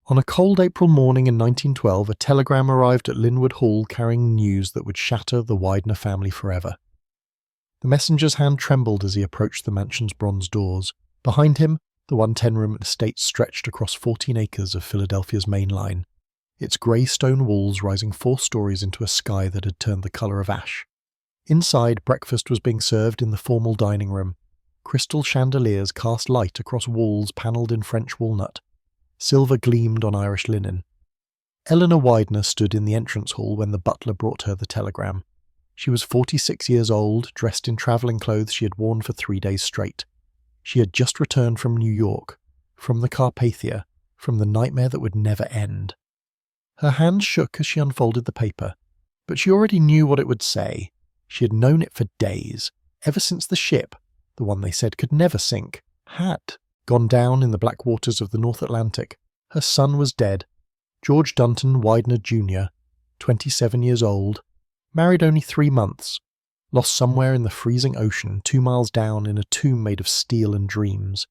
On a cold April morning in 1912, a telegram arrived at Lynnewood Hall carrying news that would shatter the Widener family forever. The messenger's hand trembled as he approached the mansion's bronze doors. Behind him, the 110-room estate stretched across 14 acres of Philadelphia's main line, its grey stone walls rising 4 stories into a sky that had turned the colour of ash. Inside, breakfast was being served in the formal dining room. Crystal chandeliers cast light across walls panelled in French walnut. Silver gleamed on Irish linen. Eleanor Widener stood in the entrance hall when the butler brought her the telegram. She was 46 years old, dressed in travelling clothes she had worn for 3 days straight. She had just returned from New York, from the Carpathia, from the nightmare that would never end. Her hand shook as she unfolded the paper, but she already knew what it would say. She had known it for days, ever since the ship, the one they said could never sink, had gone down in the black waters of the North Atlantic. Her son was dead. George Dunton Widener Jr., 27 years old, married only 3 months, lost somewhere in the freezing ocean 2 miles down in a tomb made of steel and dreams.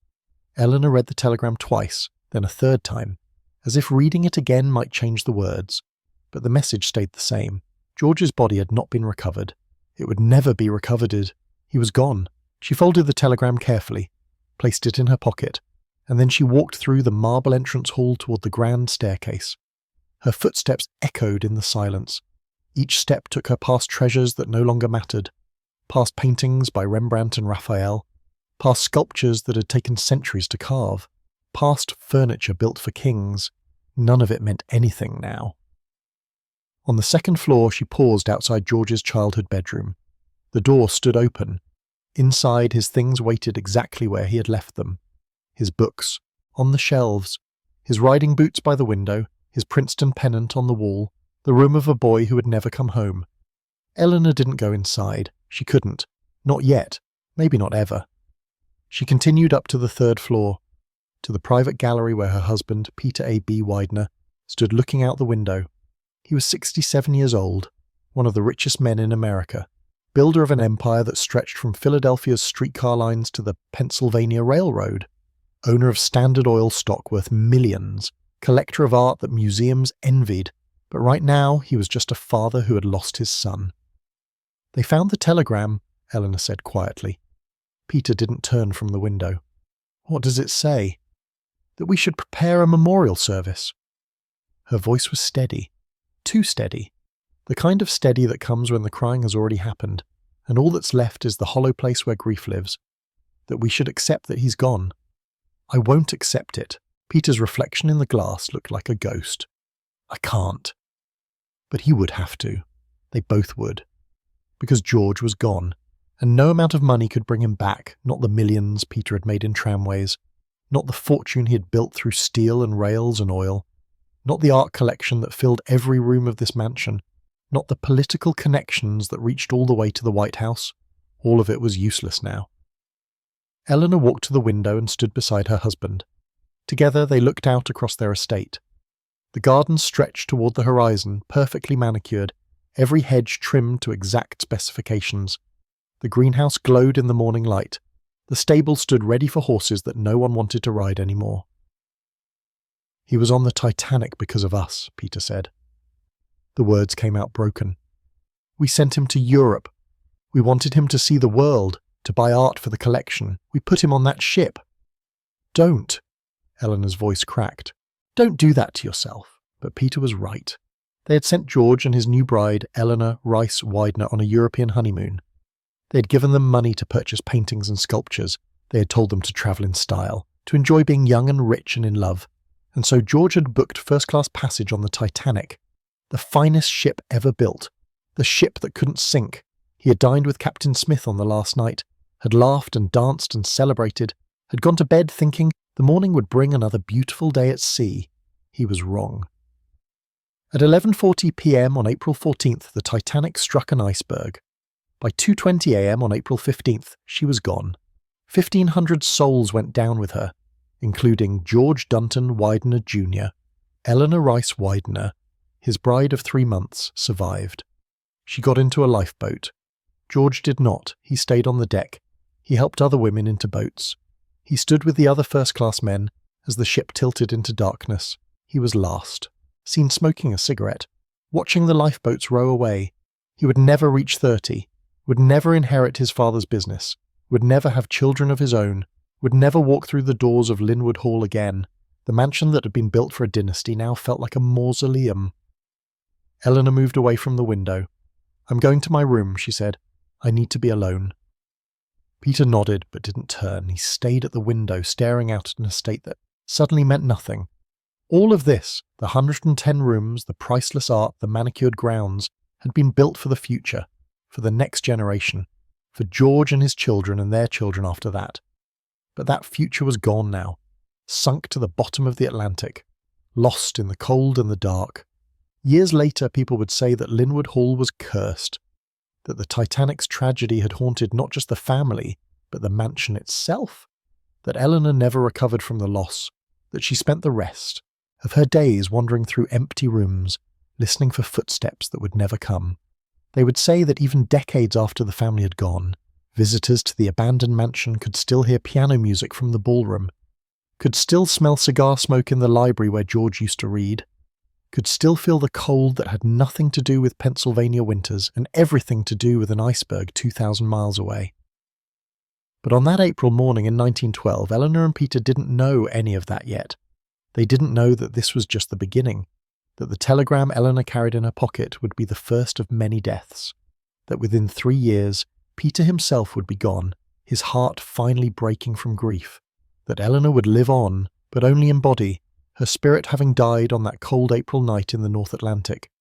Eleanor read the telegram twice, then a third time, as if reading it again might change the words. But the message stayed the same. George's body had not been recovered. It would never be recovered. He was gone. She folded the telegram carefully, placed it in her pocket, and then she walked through the marble entrance hall toward the grand staircase. Her footsteps echoed in the silence. Each step took her past treasures that no longer mattered, past paintings by Rembrandt and Raphael, past sculptures that had taken centuries to carve, past furniture built for kings. None of it meant anything now. On the second floor, she paused outside George's childhood bedroom. The door stood open. Inside, his things waited exactly where he had left them. His books, on the shelves, his riding boots by the window, his Princeton pennant on the wall, the room of a boy who had never come home. Eleanor didn't go inside. She couldn't. Not yet. Maybe not ever. She continued up to the 3rd floor, to the private gallery where her husband, Peter A. B. Widener, stood looking out the window. He was 67 years old, one of the richest men in America, builder of an empire that stretched from Philadelphia's streetcar lines to the Pennsylvania Railroad, owner of Standard Oil stock worth millions, collector of art that museums envied, but right now he was just a father who had lost his son. "They found the telegram," Eleanor said quietly. Peter didn't turn from the window. "What does it say?" "That we should prepare a memorial service." Her voice was steady, too steady, the kind of steady that comes when the crying has already happened, and all that's left is the hollow place where grief lives. "That we should accept that he's gone." "I won't accept it." Peter's reflection in the glass looked like a ghost. "I can't." But he would have to. They both would. Because George was gone, and no amount of money could bring him back, not the millions Peter had made in tramways, not the fortune he had built through steel and rails and oil, not the art collection that filled every room of this mansion, not the political connections that reached all the way to the White House. All of it was useless now. Eleanor walked to the window and stood beside her husband. Together they looked out across their estate. The garden stretched toward the horizon, perfectly manicured, every hedge trimmed to exact specifications. The greenhouse glowed in the morning light. The stable stood ready for horses that no one wanted to ride anymore. "He was on the Titanic because of us," Peter said. The words came out broken. "We sent him to Europe. We wanted him to see the world, to buy art for the collection. We put him on that ship." "Don't," Eleanor's voice cracked. "Don't do that to yourself." But Peter was right. They had sent George and his new bride, Eleanor Rice Widener, on a European honeymoon. They had given them money to purchase paintings and sculptures. They had told them to travel in style, to enjoy being young and rich and in love. And so George had booked first-class passage on the Titanic, the finest ship ever built, the ship that couldn't sink. He had dined with Captain Smith on the last night, had laughed and danced and celebrated, had gone to bed thinking the morning would bring another beautiful day at sea. He was wrong. At 11:40 p.m. on April 14th, the Titanic struck an iceberg. By 2:20 a.m. on April 15th, she was gone. 1,500 souls went down with her, including George Dunton Widener Jr. Eleanor Rice Widener, his bride of 3 months, survived. She got into a lifeboat. George did not. He stayed on the deck. He helped other women into boats. He stood with the other first-class men as the ship tilted into darkness. he was last, seen smoking a cigarette, watching the lifeboats row away. He would never reach 30, would never inherit his father's business, would never have children of his own, would never walk through the doors of Lynnewood Hall again. The mansion that had been built for a dynasty now felt like a mausoleum. Eleanor moved away from the window. "I'm going to my room," she said. "I need to be alone." Peter nodded but didn't turn. He stayed at the window, staring out at an estate that suddenly meant nothing. All of this, the 110 rooms, the priceless art, the manicured grounds, had been built for the future, for the next generation, for George and his children and their children after that. But that future was gone now, sunk to the bottom of the Atlantic, lost in the cold and the dark. Years later, people would say that Lynnewood Hall was cursed, that the Titanic's tragedy had haunted not just the family, but the mansion itself, that Eleanor never recovered from the loss, that she spent the rest of her days wandering through empty rooms, listening for footsteps that would never come. They would say that even decades after the family had gone, visitors to the abandoned mansion could still hear piano music from the ballroom, could still smell cigar smoke in the library where George used to read, could still feel the cold that had nothing to do with Pennsylvania winters and everything to do with an iceberg 2,000 miles away. But on that April morning in 1912, Eleanor and Peter didn't know any of that yet. They didn't know that this was just the beginning, that the telegram Eleanor carried in her pocket would be the first of many deaths, that within 3 years, Peter himself would be gone, his heart finally breaking from grief, that Eleanor would live on, but only in body, her spirit having died on that cold April night in the North Atlantic.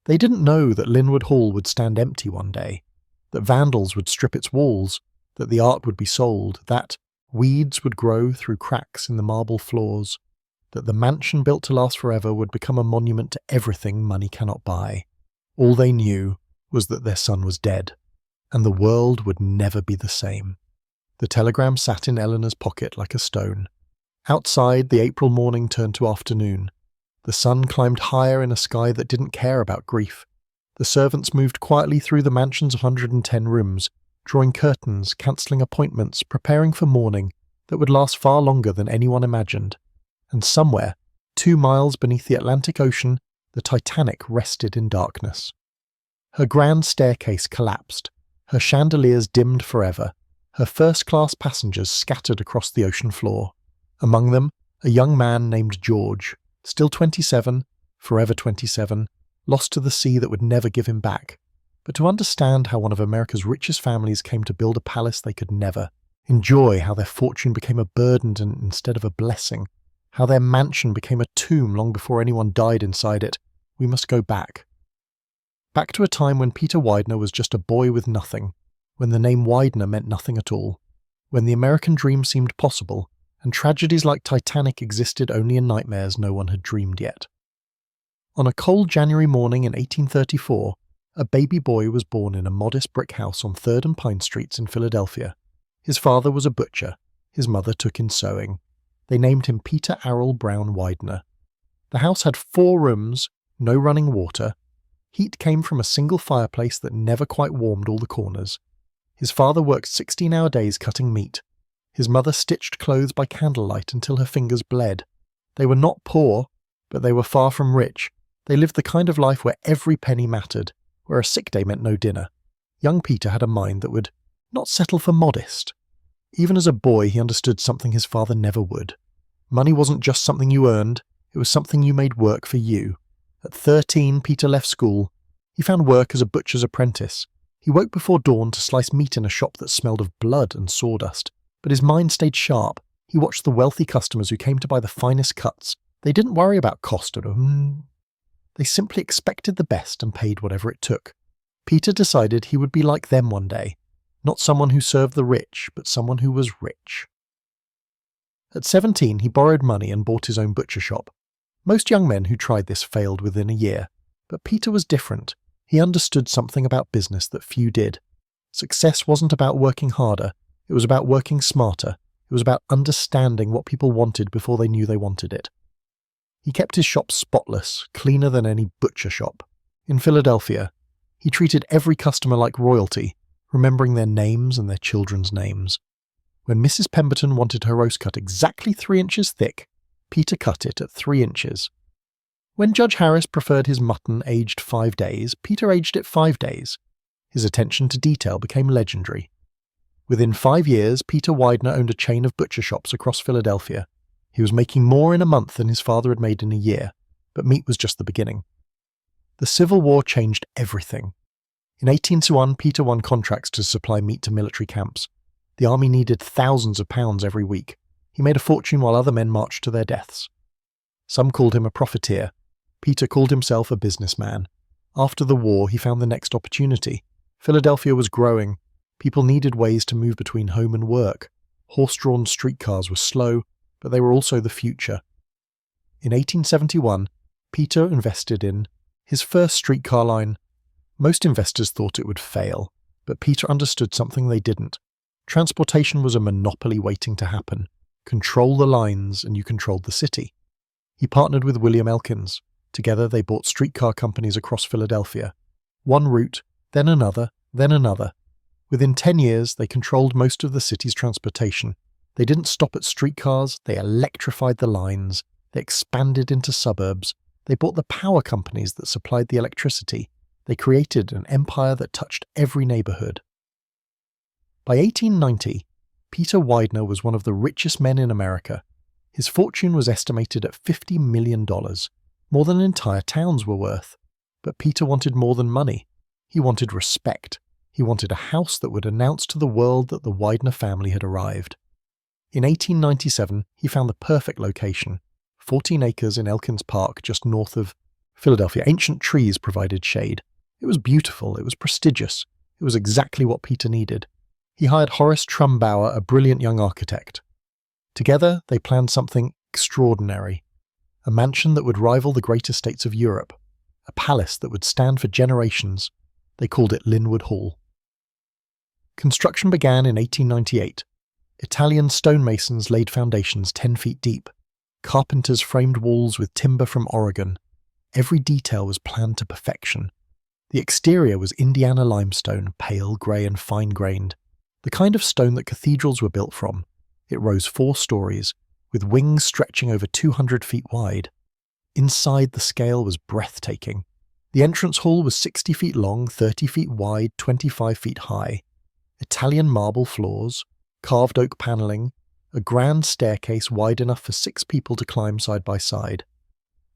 They didn't know that Lynnewood Hall would stand empty one day, that vandals would strip its walls, that the art would be sold, that weeds would grow through cracks in the marble floors, that the mansion built to last forever would become a monument to everything money cannot buy. All they knew was that their son was dead, and the world would never be the same. The telegram sat in Eleanor's pocket like a stone. Outside, the April morning turned to afternoon. The sun climbed higher in a sky that didn't care about grief. The servants moved quietly through the mansion's 110 rooms, drawing curtains, cancelling appointments, preparing for morning that would last far longer than anyone imagined. And somewhere, 2 miles beneath the Atlantic Ocean, the Titanic rested in darkness. Her grand staircase collapsed, her chandeliers dimmed forever, her first-class passengers scattered across the ocean floor. Among them, a young man named George, still 27, forever 27, lost to the sea that would never give him back. But to understand how one of America's richest families came to build a palace they could never, enjoy how their fortune became a burden instead of a blessing, how their mansion became a tomb long before anyone died inside it, we must go back. Back to a time when Peter Widener was just a boy with nothing, when the name Widener meant nothing at all, when the American dream seemed possible, and tragedies like Titanic existed only in nightmares no one had dreamed yet. On a cold January morning in 1834, a baby boy was born in a modest brick house on 3rd and Pine Streets in Philadelphia. His father was a butcher. His mother took in sewing. They named him Peter Arrol Brown Widener. The house had 4 rooms, no running water. Heat came from a single fireplace that never quite warmed all the corners. His father worked 16-hour days cutting meat. His mother stitched clothes by candlelight until her fingers bled. They were not poor, but they were far from rich. They lived the kind of life where every penny mattered, where a sick day meant no dinner. Young Peter had a mind that would not settle for modest. Even as a boy, he understood something his father never would. Money wasn't just something you earned, it was something you made work for you. At 13, Peter left school. He found work as a butcher's apprentice. He woke before dawn to slice meat in a shop that smelled of blood and sawdust. But his mind stayed sharp. He watched the wealthy customers who came to buy the finest cuts. They didn't worry about cost They simply expected the best and paid whatever it took. Peter decided he would be like them one day. Not someone who served the rich, but someone who was rich. At 17, he borrowed money and bought his own butcher shop. Most young men who tried this failed within a year. But Peter was different. He understood something about business that few did. Success wasn't about working harder. It was about working smarter. It was about understanding what people wanted before they knew they wanted it. He kept his shop spotless, cleaner than any butcher shop. In Philadelphia, he treated every customer like royalty, remembering their names and their children's names. When Mrs. Pemberton wanted her roast cut exactly 3 inches thick, Peter cut it at 3 inches, When Judge Harris preferred his mutton aged 5 days, Peter aged it 5 days. His attention to detail became legendary. Within 5 years, Peter Widener owned a chain of butcher shops across Philadelphia. He was making more in a month than his father had made in a year, but meat was just the beginning. The Civil War changed everything. In 1801, Peter won contracts to supply meat to military camps. The army needed thousands of pounds every week. He made a fortune while other men marched to their deaths. Some called him a profiteer. Peter called himself a businessman. After the war, he found the next opportunity. Philadelphia was growing. People needed ways to move between home and work. Horse-drawn streetcars were slow, but they were also the future. In 1871, Peter invested in his first streetcar line. Most investors thought it would fail, but Peter understood something they didn't. Transportation was a monopoly waiting to happen. Control the lines and you controlled the city. He partnered with William Elkins. Together they bought streetcar companies across Philadelphia. One route, then another, then another. Within 10 years, they controlled most of the city's transportation. They didn't stop at streetcars, they electrified the lines, they expanded into suburbs, they bought the power companies that supplied the electricity. They created an empire that touched every neighborhood. By 1890, Peter Widener was one of the richest men in America. His fortune was estimated at $50 million, more than entire towns were worth. But Peter wanted more than money. He wanted respect. He wanted a house that would announce to the world that the Widener family had arrived. In 1897, he found the perfect location, 14 acres in Elkins Park just north of Philadelphia. Ancient trees provided shade. It was beautiful, it was prestigious, it was exactly what Peter needed. He hired Horace Trumbauer, a brilliant young architect. Together, they planned something extraordinary. A mansion that would rival the great estates of Europe. A palace that would stand for generations. They called it Lynnewood Hall. Construction began in 1898. Italian stonemasons laid foundations 10 feet deep. Carpenters framed walls with timber from Oregon. Every detail was planned to perfection. The exterior was Indiana limestone, pale, grey and fine-grained. The kind of stone that cathedrals were built from. It rose 4 stories, with wings stretching over 200 feet wide. Inside, the scale was breathtaking. The entrance hall was 60 feet long, 30 feet wide, 25 feet high. Italian marble floors, carved oak paneling, a grand staircase wide enough for 6 people to climb side by side.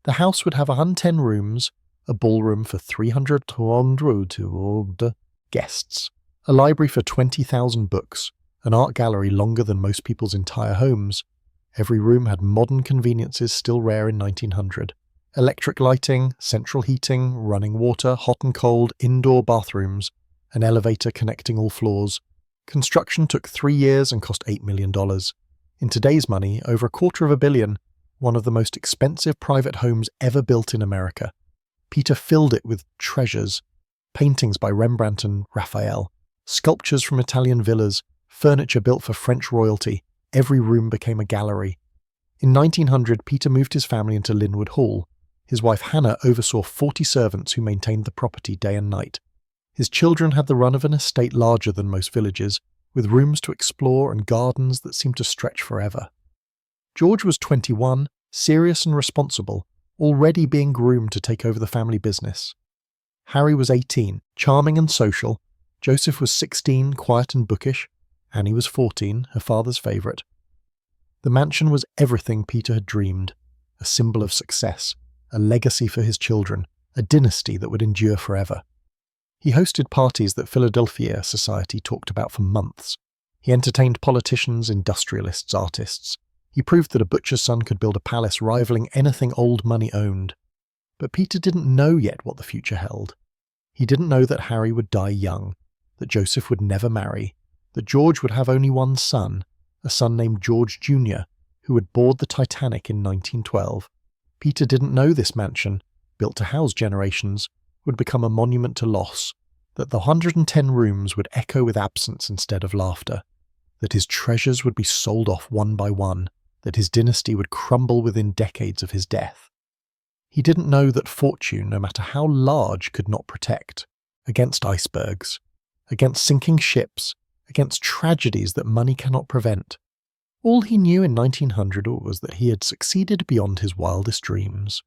The house would have 110 rooms, a ballroom for 300 guests, a library for 20,000 books, an art gallery longer than most people's entire homes. Every room had modern conveniences still rare in 1900. Electric lighting, central heating, running water, hot and cold, indoor bathrooms, an elevator connecting all floors. Construction took 3 years and cost $8 million. In today's money, over $250 million, one of the most expensive private homes ever built in America. Peter filled it with treasures, paintings by Rembrandt and Raphael, sculptures from Italian villas, furniture built for French royalty. Every room became a gallery. In 1900, Peter moved his family into Lynnewood Hall. His wife Hannah oversaw 40 servants who maintained the property day and night. His children had the run of an estate larger than most villages, with rooms to explore and gardens that seemed to stretch forever. George was 21, serious and responsible, already being groomed to take over the family business. Harry was 18, charming and social. Joseph was 16, quiet and bookish. Annie was 14, her father's favourite. The mansion was everything Peter had dreamed, a symbol of success, a legacy for his children, a dynasty that would endure forever. He hosted parties that Philadelphia society talked about for months. He entertained politicians, industrialists, artists. He proved that a butcher's son could build a palace rivaling anything old money owned. But Peter didn't know yet what the future held. He didn't know that Harry would die young, that Joseph would never marry, that George would have only one son, a son named George Jr., who would board the Titanic in 1912. Peter didn't know this mansion, built to house generations, would become a monument to loss, that the 110 rooms would echo with absence instead of laughter, that his treasures would be sold off one by one, that his dynasty would crumble within decades of his death. He didn't know that fortune, no matter how large, could not protect, against icebergs, against sinking ships, against tragedies that money cannot prevent. All he knew in 1900 was that he had succeeded beyond his wildest dreams.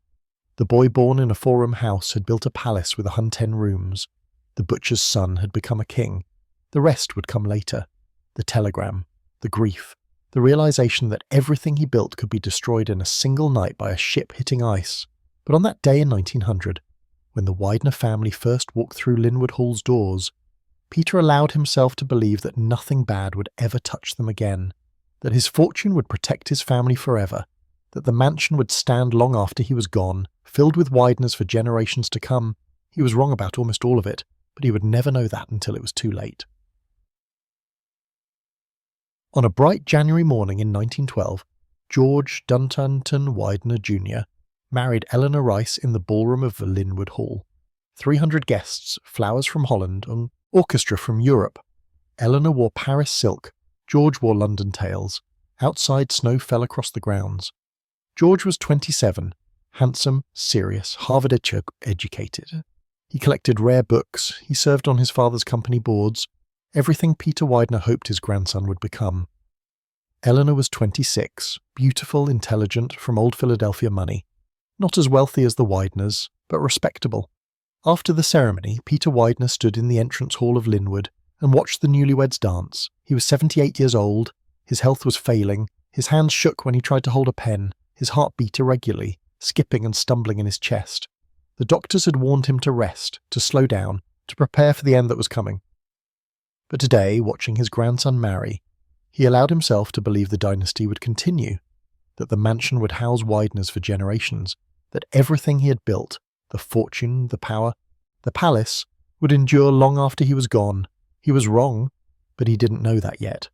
The boy born in a four-room house had built a palace with 110 rooms. The butcher's son had become a king. The rest would come later. The telegram, the grief, the realization that everything he built could be destroyed in a single night by a ship hitting ice. But on that day in 1900, when the Widener family first walked through Lynnewood Hall's doors, Peter allowed himself to believe that nothing bad would ever touch them again, that his fortune would protect his family forever, that the mansion would stand long after he was gone, filled with Wideners for generations to come. He was wrong about almost all of it, but he would never know that until it was too late. On a bright January morning in 1912, George Duntonton Widener Jr. married Eleanor Rice in the ballroom of the Lynnewood Hall. 300 guests, flowers from Holland, and orchestra from Europe. Eleanor wore Paris silk, George wore London tails. Outside, snow fell across the grounds. George was 27, handsome, serious, Harvard-educated. He collected rare books, he served on his father's company boards, everything Peter Widener hoped his grandson would become. Eleanor was 26, beautiful, intelligent, from old Philadelphia money. Not as wealthy as the Wideners, but respectable. After the ceremony, Peter Widener stood in the entrance hall of Lynnewood and watched the newlyweds dance. He was 78 years old, his health was failing, his hands shook when he tried to hold a pen, his heart beat irregularly, skipping and stumbling in his chest. The doctors had warned him to rest, to slow down, to prepare for the end that was coming. But today, watching his grandson marry, he allowed himself to believe the dynasty would continue, that the mansion would house Wideners for generations, that everything he had built, the fortune, the power, the palace, would endure long after he was gone. He was wrong, but he didn't know that yet.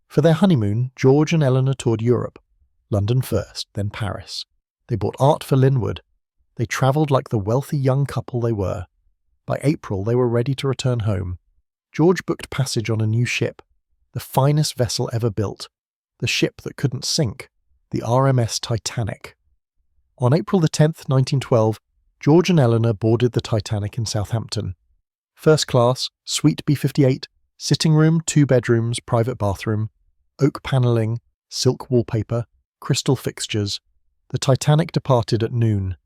For their honeymoon, George and Eleanor toured Europe. London first, then Paris. They bought art for Lynnewood. They travelled like the wealthy young couple they were. By April, they were ready to return home. George booked passage on a new ship, the finest vessel ever built, the ship that couldn't sink, the RMS Titanic. On April the 10th, 1912, George and Eleanor boarded the Titanic in Southampton. First class, suite B58, sitting room, 2 bedrooms, private bathroom, oak panelling, silk wallpaper, crystal fixtures. The Titanic departed at noon.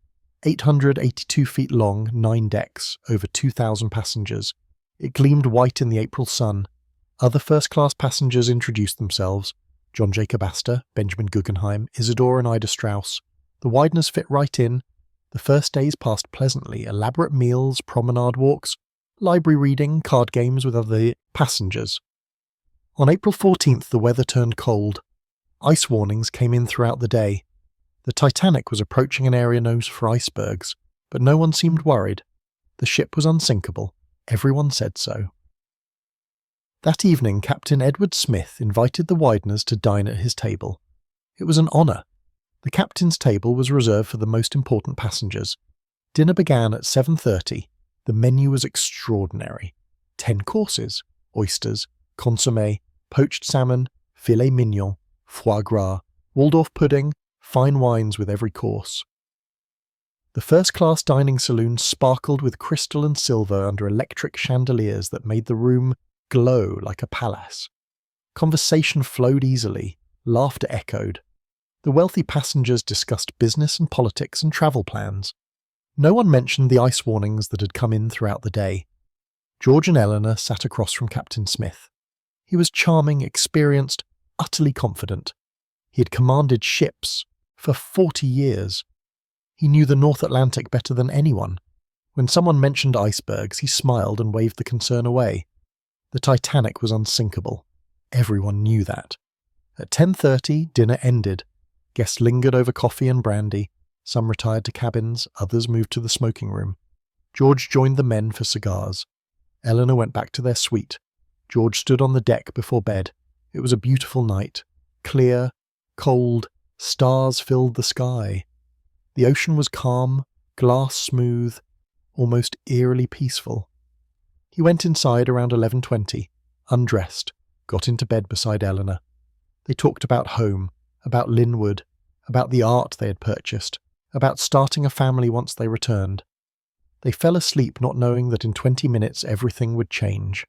882 feet long, 9 decks, over 2,000 passengers. It gleamed white in the April sun. Other first-class passengers introduced themselves. John Jacob Astor, Benjamin Guggenheim, Isidore and Ida Strauss. The Wideners fit right in. The first days passed pleasantly, elaborate meals, promenade walks, library reading, card games with other passengers. On April 14th, the weather turned cold. Ice warnings came in throughout the day. The Titanic was approaching an area known for icebergs, but no one seemed worried. The ship was unsinkable. Everyone said so. That evening, Captain Edward Smith invited the Wideners to dine at his table. It was an honour. The captain's table was reserved for the most important passengers. Dinner began at 7:30. The menu was extraordinary. 10 courses: oysters, consommé, poached salmon, filet mignon, foie gras, Waldorf pudding, fine wines with every course. The first-class dining saloon sparkled with crystal and silver under electric chandeliers that made the room glow like a palace. Conversation flowed easily, laughter echoed. The wealthy passengers discussed business and politics and travel plans. No one mentioned the ice warnings that had come in throughout the day. George and Eleanor sat across from Captain Smith. He was charming, experienced, utterly confident. He had commanded ships for 40 years. He knew the North Atlantic better than anyone. When someone mentioned icebergs, he smiled and waved the concern away. The Titanic was unsinkable. Everyone knew that. At 10:30, dinner ended. Guests lingered over coffee and brandy. Some retired to cabins, others moved to the smoking room. George joined the men for cigars. Eleanor went back to their suite. George stood on the deck before bed. It was a beautiful night. Clear, cold, stars filled the sky. The ocean was calm, glass smooth, almost eerily peaceful. He went inside around 11:20, undressed, got into bed beside Eleanor. They talked about home, about Lynnewood, about the art they had purchased, about starting a family once they returned. They fell asleep not knowing that in 20 minutes everything would change.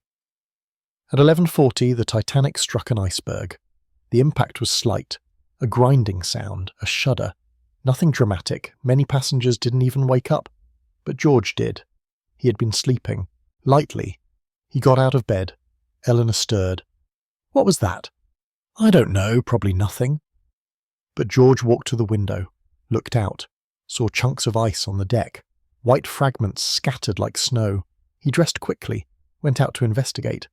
At 11:40, the Titanic struck an iceberg. The impact was slight, a grinding sound, a shudder. Nothing dramatic, many passengers didn't even wake up. But George did. He had been sleeping, lightly. He got out of bed. Eleanor stirred. What was that? I don't know, probably nothing. But George walked to the window, looked out, saw chunks of ice on the deck, white fragments scattered like snow. He dressed quickly, went out to investigate.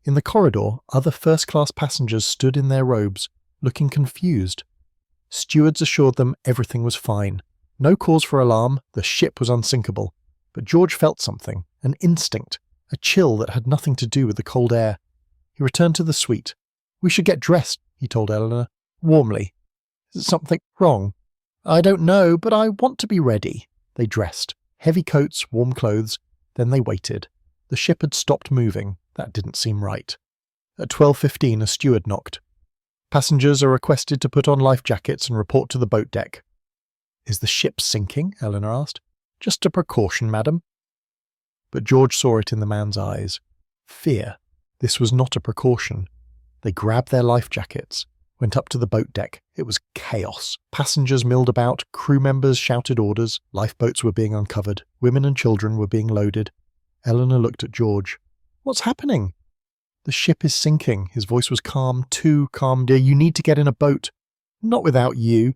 In the corridor, other first-class passengers stood in their robes, looking confused. Stewards assured them everything was fine. No cause for alarm, the ship was unsinkable. But George felt something, an instinct, a chill that had nothing to do with the cold air. He returned to the suite. We should get dressed, he told Eleanor, warmly. Is something wrong? I don't know, but I want to be ready. They dressed. Heavy coats, warm clothes. Then they waited. The ship had stopped moving. That didn't seem right. At 12:15, a steward knocked. Passengers are requested to put on life jackets and report to the boat deck. Is the ship sinking? Eleanor asked. Just a precaution, madam. But George saw it in the man's eyes. Fear. This was not a precaution. They grabbed their life jackets, went up to the boat deck. It was chaos. Passengers milled about, crew members shouted orders, lifeboats were being uncovered, women and children were being loaded. Eleanor looked at George. What's happening? The ship is sinking. His voice was calm, too calm, dear. You need to get in a boat. Not without you.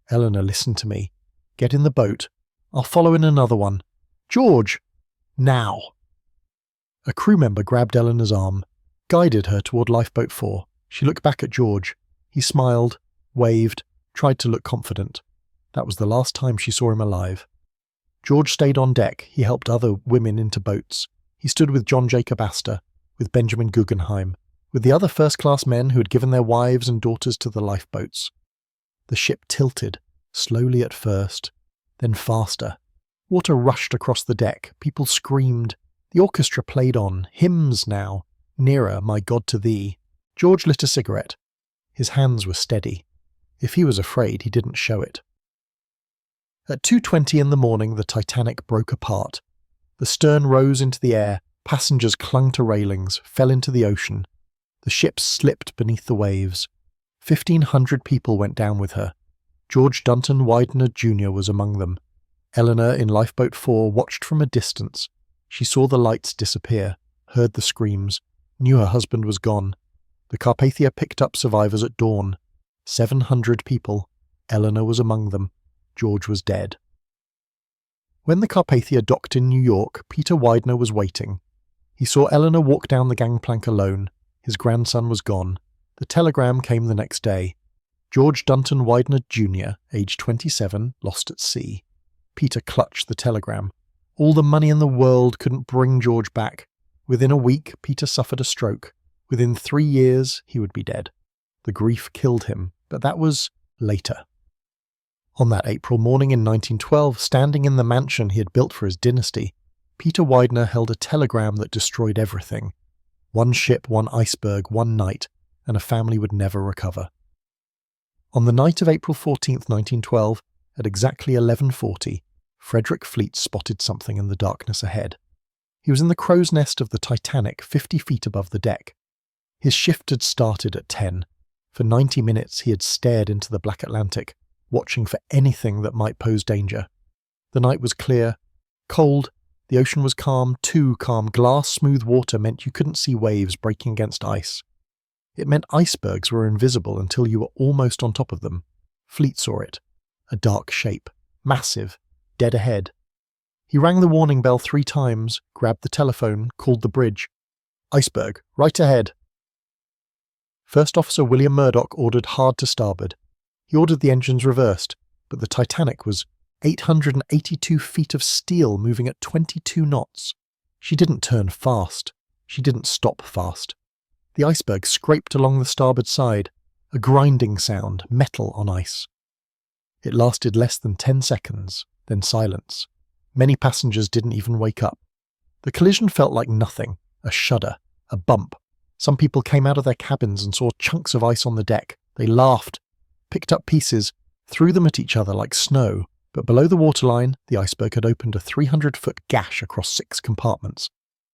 Eleanor, listen to me. Get in the boat. I'll follow in another one. George! Now! A crew member grabbed Eleanor's arm, guided her toward lifeboat 4. She looked back at George. He smiled, waved, tried to look confident. That was the last time she saw him alive. George stayed on deck. He helped other women into boats. He stood with John Jacob Astor, with Benjamin Guggenheim, with the other first-class men who had given their wives and daughters to the lifeboats. The ship tilted, slowly at first, then faster. Water rushed across the deck. People screamed. The orchestra played on. Hymns now. Nearer, my God, to thee. George lit a cigarette. His hands were steady. If he was afraid, he didn't show it. At 2:20 in the morning, the Titanic broke apart. The stern rose into the air. Passengers clung to railings, fell into the ocean. The ship slipped beneath the waves. 1,500 people went down with her. George Widener Jr. was among them. Eleanor, in lifeboat 4, watched from a distance. She saw the lights disappear, heard the screams, knew her husband was gone. The Carpathia picked up survivors at dawn. 700 people. Eleanor was among them. George was dead. When the Carpathia docked in New York, Peter Widener was waiting. He saw Eleanor walk down the gangplank alone. His grandson was gone. The telegram came the next day. George Widener Jr., age 27, lost at sea. Peter clutched the telegram. All the money in the world couldn't bring George back. Within a week, Peter suffered a stroke. Within 3 years, he would be dead. The grief killed him, but that was later. On that April morning in 1912, standing in the mansion he had built for his dynasty, Peter Widener held a telegram that destroyed everything. One ship, one iceberg, one night, and a family would never recover. On the night of April 14th, 1912, at exactly 11:40, Frederick Fleet spotted something in the darkness ahead. He was in the crow's nest of the Titanic, 50 feet above the deck. His shift had started at 10. For 90 minutes he had stared into the black Atlantic, watching for anything that might pose danger. The night was clear, cold, the ocean was calm, too calm. Glass-smooth water meant you couldn't see waves breaking against ice. It meant icebergs were invisible until you were almost on top of them. Fleet saw it. A dark shape. Massive. Dead ahead. He rang the warning bell 3 times, grabbed the telephone, called the bridge. Iceberg, right ahead. First Officer William Murdoch ordered hard to starboard. He ordered the engines reversed, but the Titanic was 882 feet of steel moving at 22 knots. She didn't turn fast. She didn't stop fast. The iceberg scraped along the starboard side, a grinding sound, metal on ice. It lasted less than 10 seconds, then silence. Many passengers didn't even wake up. The collision felt like nothing, a shudder, a bump. Some people came out of their cabins and saw chunks of ice on the deck. They laughed, picked up pieces, threw them at each other like snow. But below the waterline, the iceberg had opened a 300-foot gash across 6 compartments.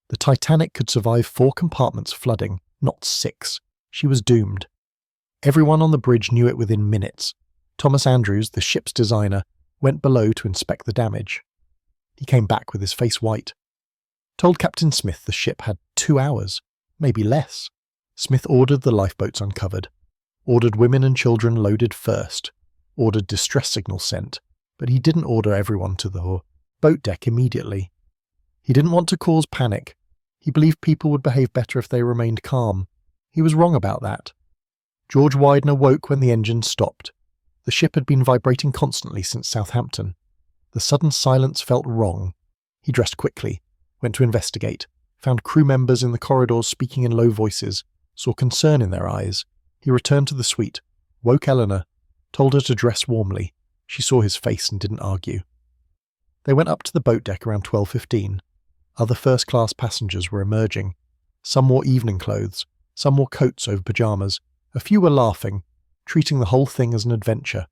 The Titanic could survive 4 compartments flooding, not 6. She was doomed. Everyone on the bridge knew it within minutes. Thomas Andrews, the ship's designer, went below to inspect the damage. He came back with his face white. Told Captain Smith the ship had 2 hours, maybe less. Smith ordered the lifeboats uncovered, ordered women and children loaded first, ordered distress signals sent, but he didn't order everyone to the boat deck immediately. He didn't want to cause panic. He believed people would behave better if they remained calm. He was wrong about that. George Widener woke when the engines stopped. The ship had been vibrating constantly since Southampton. The sudden silence felt wrong. He dressed quickly, went to investigate, found crew members in the corridors speaking in low voices, saw concern in their eyes. He returned to the suite, woke Eleanor, told her to dress warmly. She saw his face and didn't argue. They went up to the boat deck around 12:15. Other first-class passengers were emerging. Some wore evening clothes, some wore coats over pyjamas. A few were laughing, treating the whole thing as an adventure.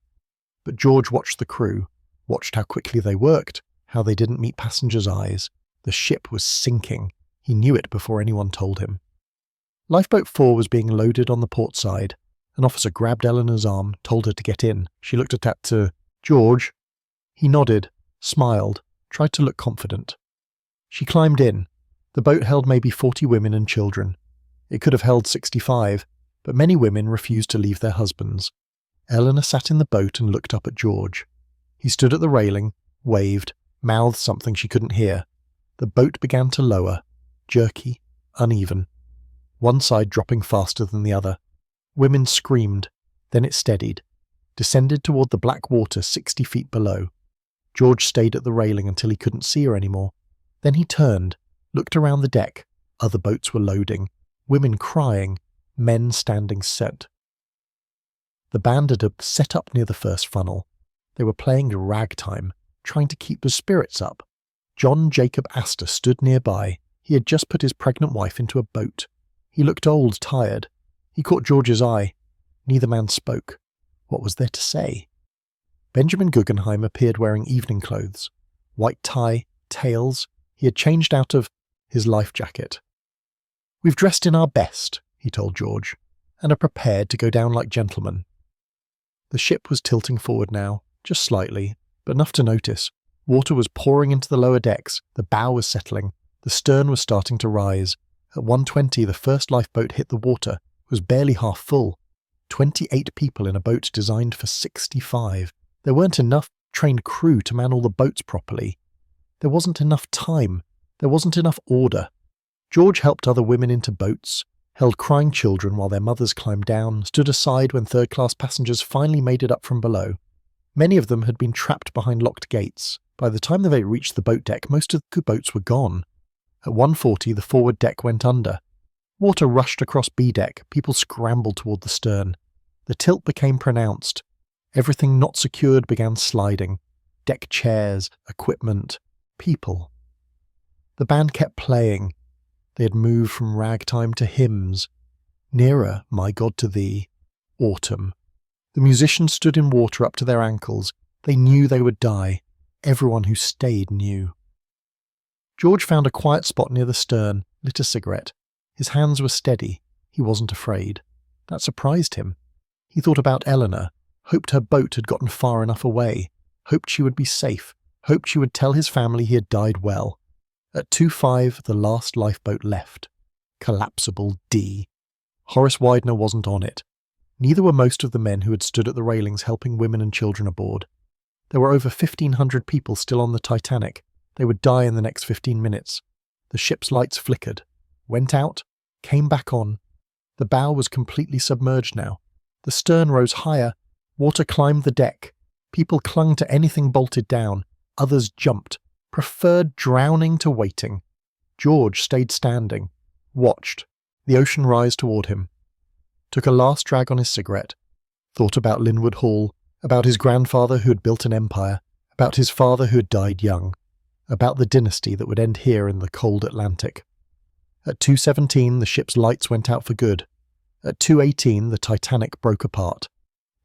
But George watched the crew, watched how quickly they worked, how they didn't meet passengers' eyes. The ship was sinking. He knew it before anyone told him. Lifeboat 4 was being loaded on the port side. An officer grabbed Eleanor's arm, told her to get in. She looked at George. He nodded, smiled, tried to look confident. She climbed in. The boat held maybe 40 women and children. It could have held 65, but many women refused to leave their husbands. Eleanor sat in the boat and looked up at George. He stood at the railing, waved, mouthed something she couldn't hear. The boat began to lower, jerky, uneven, one side dropping faster than the other. Women screamed, then it steadied, descended toward the black water 60 feet below. George stayed at the railing until he couldn't see her anymore. Then he turned, looked around the deck. Other boats were loading, women crying, men standing set. The band had set up near the first funnel. They were playing ragtime, trying to keep the spirits up. John Jacob Astor stood nearby. He had just put his pregnant wife into a boat. He looked old, tired. He caught George's eye. Neither man spoke. What was there to say? Benjamin Guggenheim appeared wearing evening clothes. White tie, tails. He had changed out of his life jacket. "We've dressed in our best," he told George, "and are prepared to go down like gentlemen." The ship was tilting forward now, just slightly, but enough to notice. Water was pouring into the lower decks, the bow was settling, the stern was starting to rise. At 1:20 the first lifeboat hit the water. It was barely half full. 28 people in a boat designed for 65. There weren't enough trained crew to man all the boats properly. There wasn't enough time. There wasn't enough order. George helped other women into boats, held crying children while their mothers climbed down, stood aside when third-class passengers finally made it up from below. Many of them had been trapped behind locked gates. By the time they reached the boat deck, most of the boats were gone. At 1:40, the forward deck went under. Water rushed across B deck. People scrambled toward the stern. The tilt became pronounced. Everything not secured began sliding. Deck chairs, equipment, people. The band kept playing. They had moved from ragtime to hymns. Nearer, my God to thee. Autumn. The musicians stood in water up to their ankles. They knew they would die. Everyone who stayed knew. George found a quiet spot near the stern, lit a cigarette. His hands were steady. He wasn't afraid. That surprised him. He thought about Eleanor, hoped her boat had gotten far enough away, hoped she would be safe, hoped she would tell his family he had died well. At 2:05, the last lifeboat left. Collapsible D. Horace Widener wasn't on it. Neither were most of the men who had stood at the railings helping women and children aboard. There were over 1,500 people still on the Titanic. They would die in the next 15 minutes. The ship's lights flickered, went out, came back on. The bow was completely submerged now. The stern rose higher. Water climbed the deck. People clung to anything bolted down. Others jumped, preferred drowning to waiting. George stayed standing, watched, the ocean rise toward him. Took a last drag on his cigarette. Thought about Lynnewood Hall, about his grandfather who had built an empire, about his father who had died young, about the dynasty that would end here in the cold Atlantic. At 2:17, the ship's lights went out for good. At 2:18, the Titanic broke apart.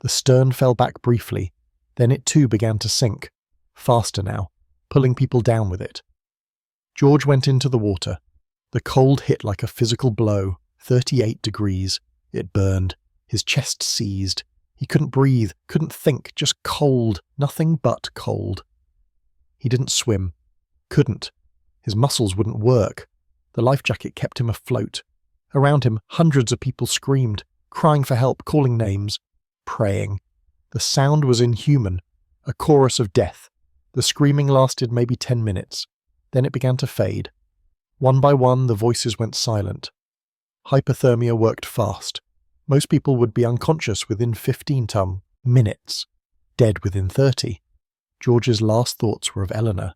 The stern fell back briefly, then it too began to sink, faster now, pulling people down with it. George went into the water. The cold hit like a physical blow, 38 degrees. It burned. His chest seized. He couldn't breathe, couldn't think, just cold, nothing but cold. He didn't swim. Couldn't. His muscles wouldn't work. The life jacket kept him afloat. Around him, hundreds of people screamed, crying for help, calling names, praying. The sound was inhuman, a chorus of death. The screaming lasted maybe 10 minutes. Then it began to fade. One by one, the voices went silent. Hypothermia worked fast. Most people would be unconscious within 15 minutes, dead within 30. George's last thoughts were of Eleanor.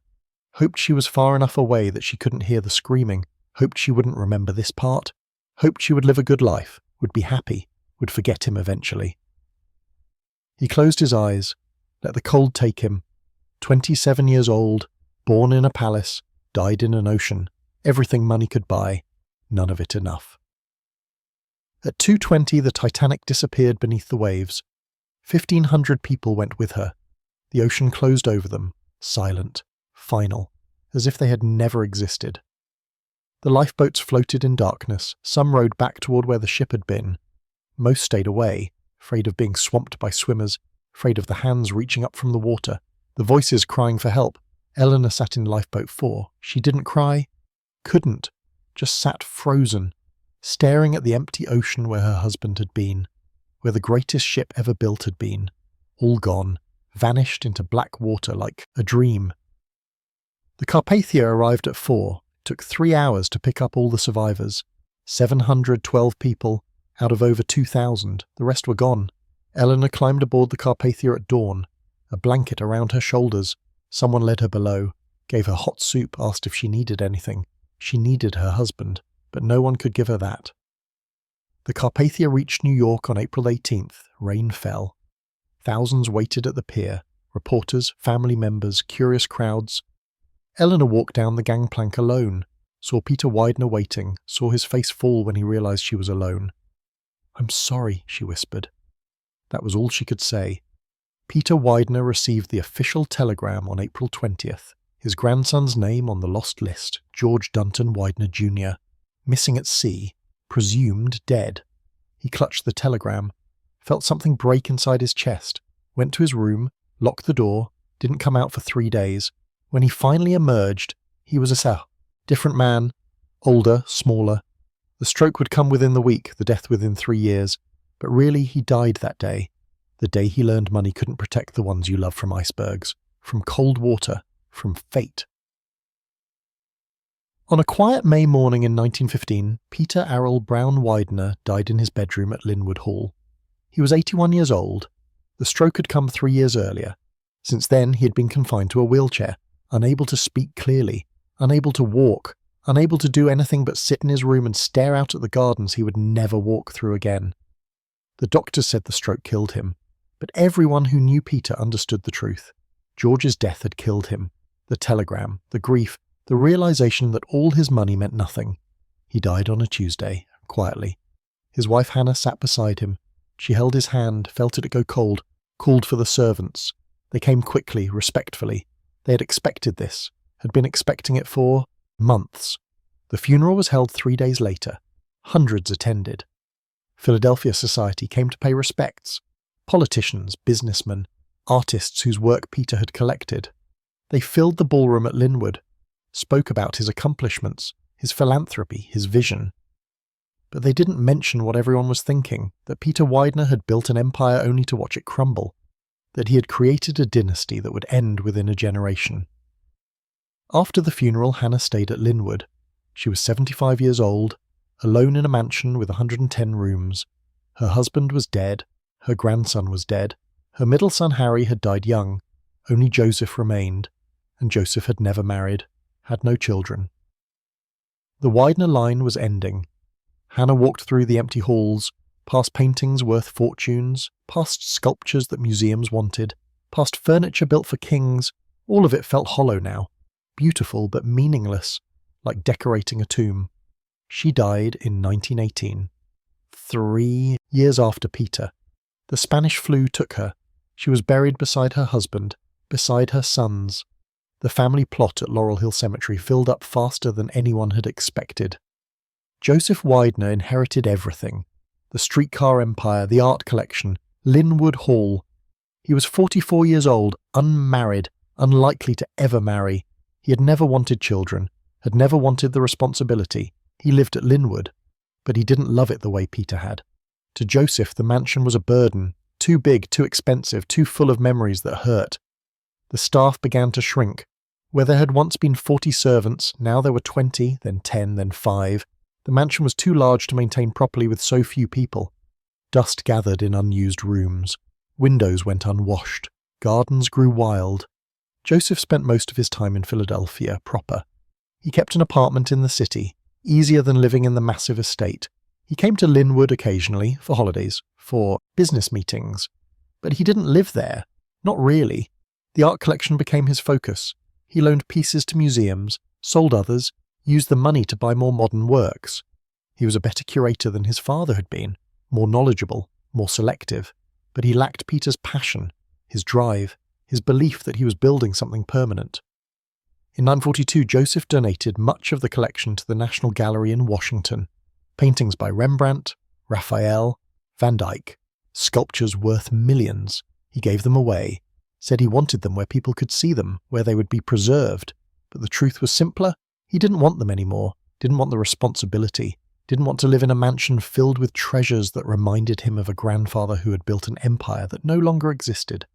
Hoped she was far enough away that she couldn't hear the screaming. Hoped she wouldn't remember this part. Hoped she would live a good life, would be happy, would forget him eventually. He closed his eyes, let the cold take him. 27 years old, born in a palace, died in an ocean. Everything money could buy, none of it enough. At 2:20, the Titanic disappeared beneath the waves. 1,500 people went with her. The ocean closed over them, silent, final, as if they had never existed. The lifeboats floated in darkness. Some rowed back toward where the ship had been. Most stayed away, afraid of being swamped by swimmers, afraid of the hands reaching up from the water, the voices crying for help. Eleanor sat in lifeboat 4. She didn't cry, couldn't, just sat frozen, staring at the empty ocean where her husband had been, where the greatest ship ever built had been, all gone, vanished into black water like a dream. The Carpathia arrived at 4. It took 3 hours to pick up all the survivors. 712 people out of over 2,000. The rest were gone. Eleanor climbed aboard the Carpathia at dawn, a blanket around her shoulders. Someone led her below, gave her hot soup, asked if she needed anything. She needed her husband, but no one could give her that. The Carpathia reached New York on April 18th. Rain fell. Thousands waited at the pier. Reporters, family members, curious crowds. Eleanor walked down the gangplank alone, saw Peter Widener waiting, saw his face fall when he realized she was alone. "I'm sorry," she whispered. That was all she could say. Peter Widener received the official telegram on April 20th. His grandson's name on the lost list, George Dunton Widener Jr., missing at sea, presumed dead. He clutched the telegram, felt something break inside his chest, went to his room, locked the door, didn't come out for 3 days. When he finally emerged, he was a different man, older, smaller. The stroke would come within the week, the death within 3 years, but really he died that day, the day he learned money couldn't protect the ones you love from icebergs, from cold water, from fate. On a quiet May morning in 1915, Peter Errol Brown Widener died in his bedroom at Lynnewood Hall. He was 81 years old. The stroke had come 3 years earlier. Since then, he had been confined to a wheelchair, unable to speak clearly, unable to walk, unable to do anything but sit in his room and stare out at the gardens he would never walk through again. The doctors said the stroke killed him, but everyone who knew Peter understood the truth. George's death had killed him. The telegram, the grief, the realization that all his money meant nothing. He died on a Tuesday, quietly. His wife Hannah sat beside him. She held his hand, felt it go cold, called for the servants. They came quickly, respectfully. They had expected this, had been expecting it for months. The funeral was held 3 days later. Hundreds attended. Philadelphia society came to pay respects. Politicians, businessmen, artists whose work Peter had collected. They filled the ballroom at Lynnewood, spoke about his accomplishments, his philanthropy, his vision. But they didn't mention what everyone was thinking, that Peter Widener had built an empire only to watch it crumble, that he had created a dynasty that would end within a generation. After the funeral, Hannah stayed at Lynnewood. She was 75 years old, alone in a mansion with 110 rooms. Her husband was dead, her grandson was dead, her middle son Harry had died young, only Joseph remained, and Joseph had never married, had no children. The Widener line was ending. Hannah walked through the empty halls, past paintings worth fortunes, past sculptures that museums wanted, past furniture built for kings. All of it felt hollow now, beautiful but meaningless, like decorating a tomb. She died in 1918, 3 years after Peter. The Spanish flu took her. She was buried beside her husband, beside her sons. The family plot at Laurel Hill Cemetery filled up faster than anyone had expected. Joseph Widener inherited everything. The streetcar empire, the art collection, Lynnewood Hall. He was 44 years old, unmarried, unlikely to ever marry. He had never wanted children, had never wanted the responsibility. He lived at Lynnewood, but he didn't love it the way Peter had. To Joseph, the mansion was a burden, too big, too expensive, too full of memories that hurt. The staff began to shrink. Where there had once been 40 servants, now there were 20, then 10, then 5. The mansion was too large to maintain properly with so few people. Dust gathered in unused rooms. Windows went unwashed. Gardens grew wild. Joseph spent most of his time in Philadelphia proper. He kept an apartment in the city, easier than living in the massive estate. He came to Lynnewood occasionally, for holidays, for business meetings. But he didn't live there. Not really. The art collection became his focus. He loaned pieces to museums, sold others, used the money to buy more modern works. He was a better curator than his father had been, more knowledgeable, more selective, but he lacked Peter's passion, his drive, his belief that he was building something permanent. In 1942, Joseph donated much of the collection to the National Gallery in Washington. Paintings by Rembrandt, Raphael, Van Dyck, sculptures worth millions. He gave them away, said he wanted them where people could see them, where they would be preserved. But the truth was simpler. He didn't want them anymore, didn't want the responsibility, didn't want to live in a mansion filled with treasures that reminded him of a grandfather who had built an empire that no longer existed.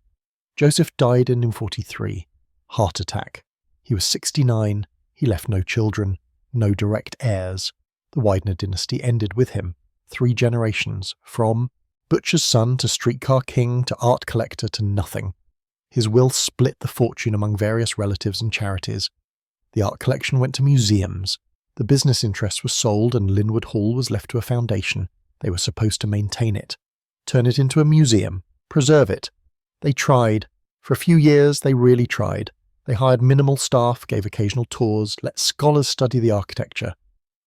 Joseph died in 1943. Heart attack. He was 69. He left no children, no direct heirs. The Widener dynasty ended with him. 3 generations, from butcher's son to streetcar king to art collector to nothing. His will split the fortune among various relatives and charities. The art collection went to museums. The business interests were sold and Lynnewood Hall was left to a foundation. They were supposed to maintain it, turn it into a museum, preserve it. They tried. For a few years, they really tried. They hired minimal staff, gave occasional tours, let scholars study the architecture.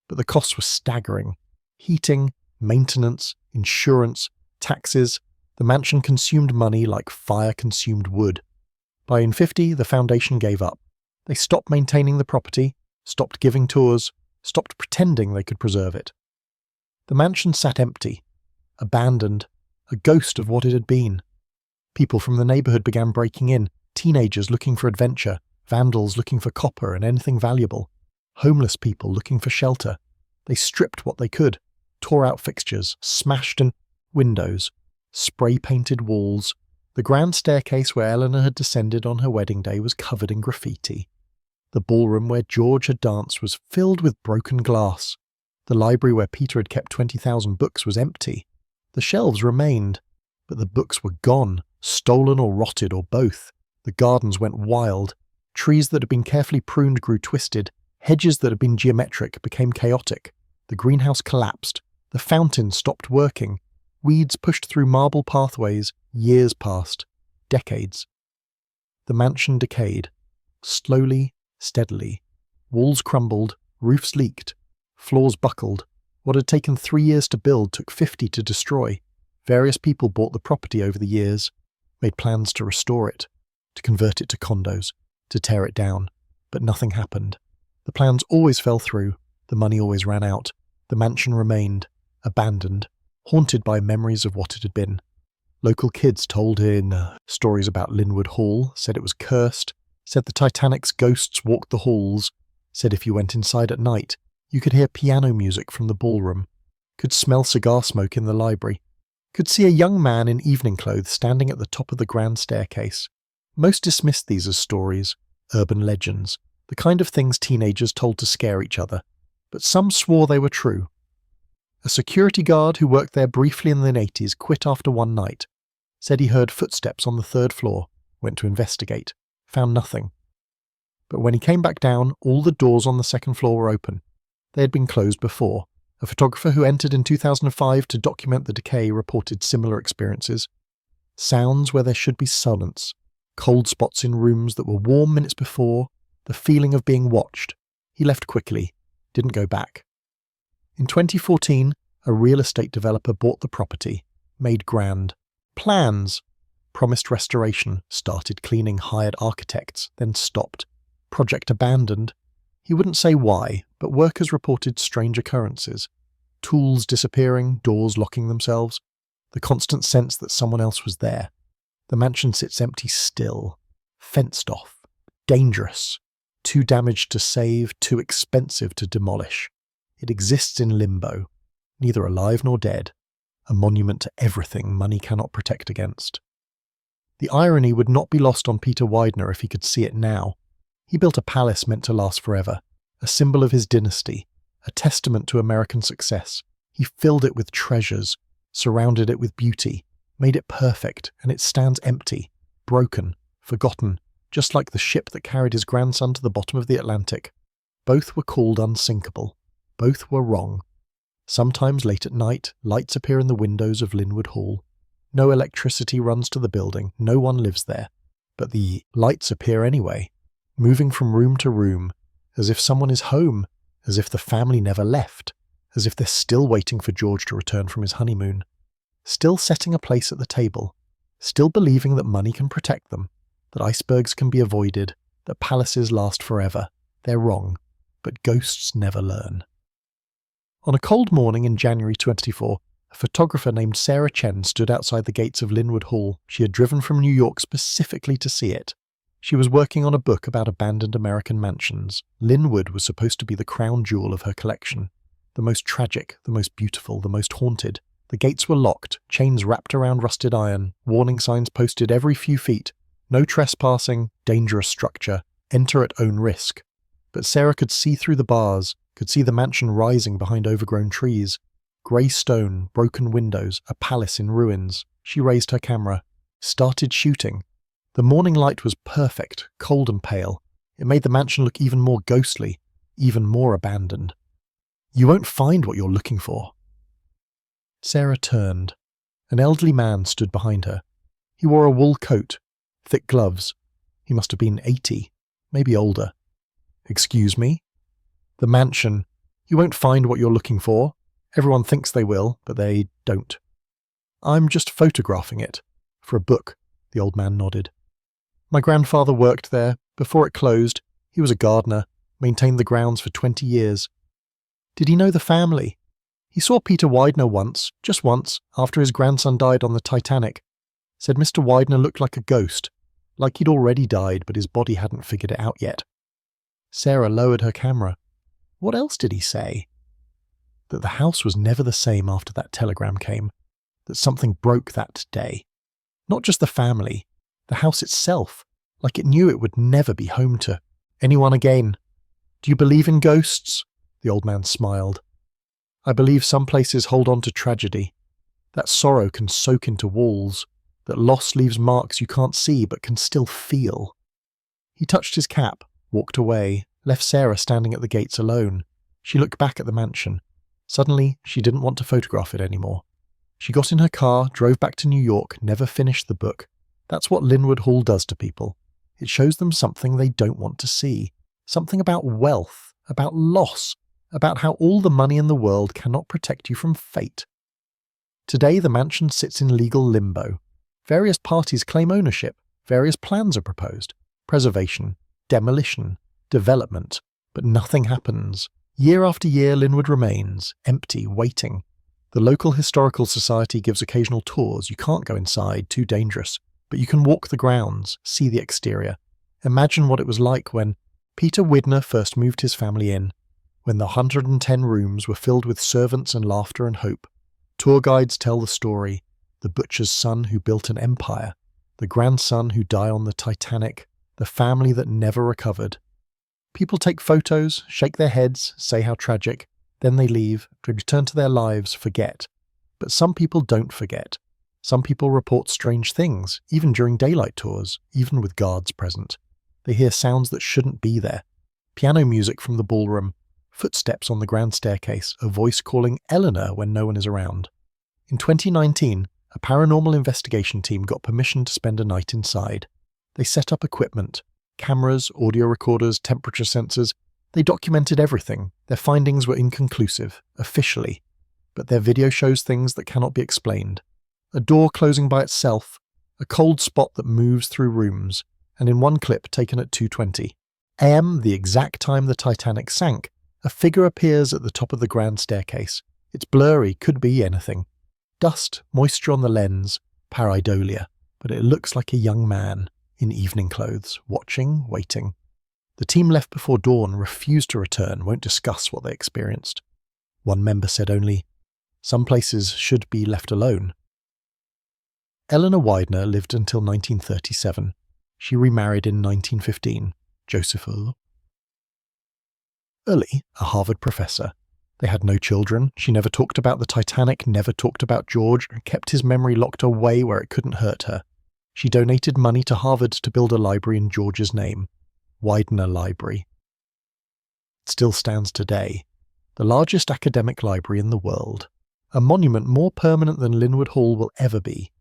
But the costs were staggering. Heating, maintenance, insurance, taxes. The mansion consumed money like fire consumed wood. By 1950, the foundation gave up. They stopped maintaining the property, stopped giving tours, stopped pretending they could preserve it. The mansion sat empty, abandoned, a ghost of what it had been. People from the neighbourhood began breaking in, teenagers looking for adventure, vandals looking for copper and anything valuable, homeless people looking for shelter. They stripped what they could, tore out fixtures, smashed windows, spray-painted walls. The grand staircase where Eleanor had descended on her wedding day was covered in graffiti. The ballroom where George had danced was filled with broken glass. The library where Peter had kept 20,000 books was empty. The shelves remained, but the books were gone, stolen or rotted or both. The gardens went wild. Trees that had been carefully pruned grew twisted. Hedges that had been geometric became chaotic. The greenhouse collapsed. The fountain stopped working. Weeds pushed through marble pathways. Years passed. Decades. The mansion decayed. Slowly, steadily. Walls crumbled. Roofs leaked. Floors buckled. What had taken 3 years to build took 50 to destroy. Various people bought the property over the years, made plans to restore it, to convert it to condos, to tear it down, but nothing happened. The plans always fell through, the money always ran out, the mansion remained, abandoned, haunted by memories of what it had been. Local kids told in stories about Lynnewood Hall, said it was cursed, said the Titanic's ghosts walked the halls, said if you went inside at night, you could hear piano music from the ballroom, could smell cigar smoke in the library, could see a young man in evening clothes standing at the top of the grand staircase. Most dismissed these as stories, urban legends, the kind of things teenagers told to scare each other, but some swore they were true. A security guard who worked there briefly in the 80s quit after one night, said he heard footsteps on the 3rd floor, went to investigate, found nothing. But when he came back down, all the doors on the 2nd floor were open. They had been closed before. A photographer who entered in 2005 to document the decay reported similar experiences. Sounds where there should be silence, cold spots in rooms that were warm minutes before, the feeling of being watched. He left quickly, didn't go back. In 2014, a real estate developer bought the property, made grand plans, promised restoration, started cleaning hired architects, then stopped. Project abandoned. He wouldn't say why, but workers reported strange occurrences. Tools disappearing, doors locking themselves. the constant sense that someone else was there. The mansion sits empty still, fenced off, dangerous, too damaged to save, too expensive to demolish. It exists in limbo, neither alive nor dead, a monument to everything money cannot protect against. The irony would not be lost on Peter Widener if he could see it now. He built a palace meant to last forever, a symbol of his dynasty, a testament to American success. He filled it with treasures, surrounded it with beauty, made it perfect, and it stands empty, broken, forgotten, just like the ship that carried his grandson to the bottom of the Atlantic. Both were called unsinkable. Both were wrong. Sometimes late at night, lights appear in the windows of Lynnewood Hall. No electricity runs to the building, no one lives there. But the lights appear anyway, moving from room to room, as if someone is home, as if the family never left, as if they're still waiting for George to return from his honeymoon, still setting a place at the table, still believing that money can protect them, that icebergs can be avoided, that palaces last forever. They're wrong, but ghosts never learn. On a cold morning in January 24, a photographer named Sarah Chen stood outside the gates of Lynnewood Hall. She had driven from New York specifically to see it. She was working on a book about abandoned American mansions. Lynnewood was supposed to be the crown jewel of her collection. The most tragic, the most beautiful, the most haunted. The gates were locked, chains wrapped around rusted iron, warning signs posted every few feet. No trespassing, dangerous structure, enter at own risk. But Sarah could see through the bars, could see the mansion rising behind overgrown trees. Grey stone, broken windows, a palace in ruins. She raised her camera, started shooting. The morning light was perfect, cold and pale. It made the mansion look even more ghostly, even more abandoned. You won't find what you're looking for. Sarah turned. An elderly man stood behind her. He wore a wool coat, thick gloves. He must have been 80, maybe older. Excuse me? The mansion. You won't find what you're looking for. Everyone thinks they will, but they don't. I'm just photographing it. For a book, the old man nodded. My grandfather worked there. Before it closed, he was a gardener, maintained the grounds for 20 years. Did he know the family? He saw Peter Widener once, just once, after his grandson died on the Titanic. Said Mr. Widener looked like a ghost, like he'd already died but his body hadn't figured it out yet. Sarah lowered her camera. What else did he say? That the house was never the same after that telegram came, that something broke that day. Not just the family, the house itself, like it knew it would never be home to anyone again. Do you believe in ghosts? The old man smiled. I believe some places hold on to tragedy. That sorrow can soak into walls, that loss leaves marks you can't see but can still feel. He touched his cap, walked away, left Sarah standing at the gates alone. She looked back at the mansion. Suddenly, she didn't want to photograph it anymore. She got in her car, drove back to New York, never finished the book. That's what Lynnewood Hall does to people. It shows them something they don't want to see. Something about wealth, about loss, about how all the money in the world cannot protect you from fate. Today, the mansion sits in legal limbo. Various parties claim ownership. Various plans are proposed. Preservation, demolition, development. But nothing happens. Year after year, Lynnewood remains, empty, waiting. The local historical society gives occasional tours. You can't go inside, too dangerous. But you can walk the grounds, see the exterior. Imagine what it was like when Peter Widener first moved his family in, when the 110 rooms were filled with servants and laughter and hope. Tour guides tell the story, the butcher's son who built an empire, the grandson who died on the Titanic, the family that never recovered. People take photos, shake their heads, say how tragic, then they leave, return to their lives, forget. But some people don't forget. Some people report strange things, even during daylight tours, even with guards present. They hear sounds that shouldn't be there. Piano music from the ballroom, footsteps on the grand staircase, a voice calling Eleanor when no one is around. In 2019, a paranormal investigation team got permission to spend a night inside. They set up equipment, cameras, audio recorders, temperature sensors. They documented everything. Their findings were inconclusive, officially. But their video shows things that cannot be explained. A door closing by itself, a cold spot that moves through rooms, and in one clip taken at 2:20 a.m., the exact time the Titanic sank, a figure appears at the top of the grand staircase. It's blurry, could be anything. Dust, moisture on the lens, pareidolia, but it looks like a young man in evening clothes, watching, waiting. The team left before dawn, refused to return, won't discuss what they experienced. One member said only, "Some places should be left alone." Eleanor Widener lived until 1937. She remarried in 1915, Joseph Early, a Harvard professor. They had no children. She never talked about the Titanic, never talked about George, and kept his memory locked away where it couldn't hurt her. She donated money to Harvard to build a library in George's name, Widener Library. It still stands today, the largest academic library in the world, a monument more permanent than Lynnewood Hall will ever be.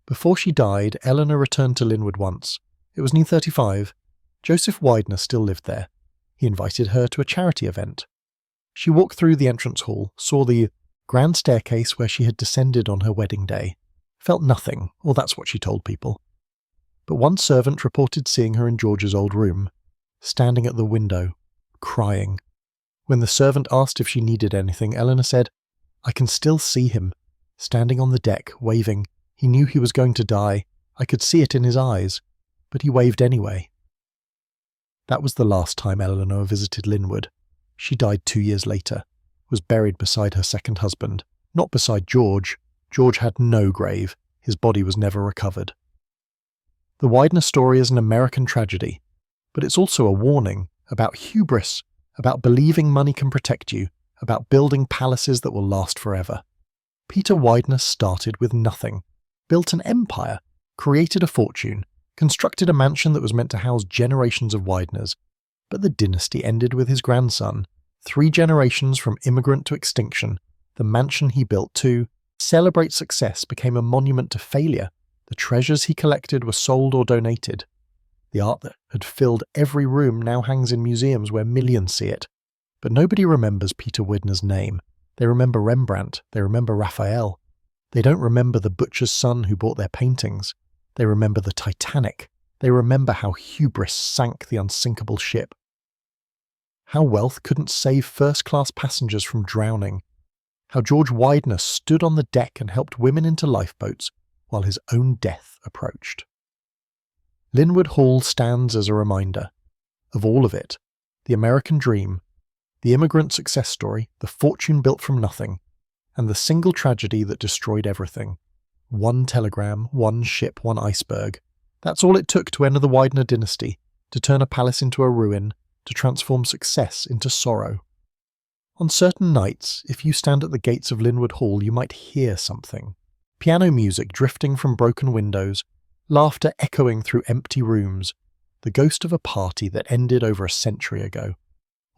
Before she died, Eleanor returned to Lynnewood once. It was 1935. Joseph Widener still lived there. He invited her to a charity event. She walked through the entrance hall, saw the grand staircase where she had descended on her wedding day, felt nothing, or that's what she told people. But one servant reported seeing her in George's old room, standing at the window, crying. When the servant asked if she needed anything, Eleanor said, "I can still see him, standing on the deck, waving. He knew he was going to die. I could see it in his eyes, but he waved anyway." That was the last time Eleanor visited Lynnewood. She died 2 years later, was buried beside her second husband, not beside George. George had no grave. His body was never recovered. The Widener story is an American tragedy, but it's also a warning about hubris, about believing money can protect you, about building palaces that will last forever. Peter Widener started with nothing, built an empire, created a fortune, constructed a mansion that was meant to house generations of Wideners, but the dynasty ended with his grandson. 3 generations from immigrant to extinction, the mansion he built to celebrate success became a monument to failure. The treasures he collected were sold or donated. The art that had filled every room now hangs in museums where millions see it. But nobody remembers Peter Widener's name. They remember Rembrandt, they remember Raphael. They don't remember the butcher's son who bought their paintings. They remember the Titanic. They remember how hubris sank the unsinkable ship. How wealth couldn't save first-class passengers from drowning. How George Widener stood on the deck and helped women into lifeboats while his own death approached. Lynnewood Hall stands as a reminder of all of it: the American dream, the immigrant success story, the fortune built from nothing, and the single tragedy that destroyed everything. One telegram, one ship, one iceberg. That's all it took to end the Widener dynasty, to turn a palace into a ruin, to transform success into sorrow. On certain nights, if you stand at the gates of Lynnewood Hall, you might hear something. Piano music drifting from broken windows, laughter echoing through empty rooms, the ghost of a party that ended over a century ago.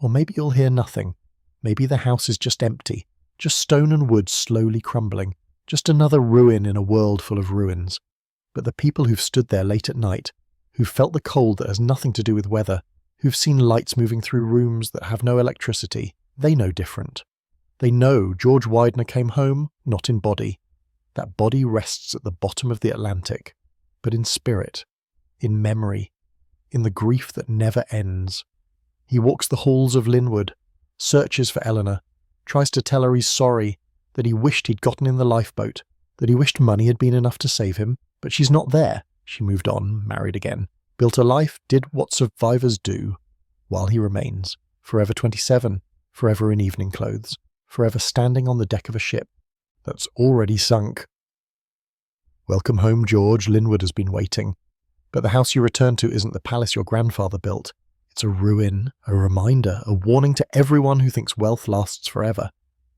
Or maybe you'll hear nothing. Maybe the house is just empty, just stone and wood slowly crumbling, just another ruin in a world full of ruins. But the people who've stood there late at night, who've felt the cold that has nothing to do with weather, who've seen lights moving through rooms that have no electricity, they know different. They know George Widener came home, not in body. That body rests at the bottom of the Atlantic, but in spirit, in memory, in the grief that never ends. He walks the halls of Lynnewood, searches for Eleanor, tries to tell her he's sorry, that he wished he'd gotten in the lifeboat, that he wished money had been enough to save him, but she's not there. She moved on, married again, built a life, did what survivors do, while he remains, forever 27, forever in evening clothes, forever standing on the deck of a ship that's already sunk. Welcome home, George. Lynnewood has been waiting. But the house you return to isn't the palace your grandfather built. It's a ruin, a reminder, a warning to everyone who thinks wealth lasts forever.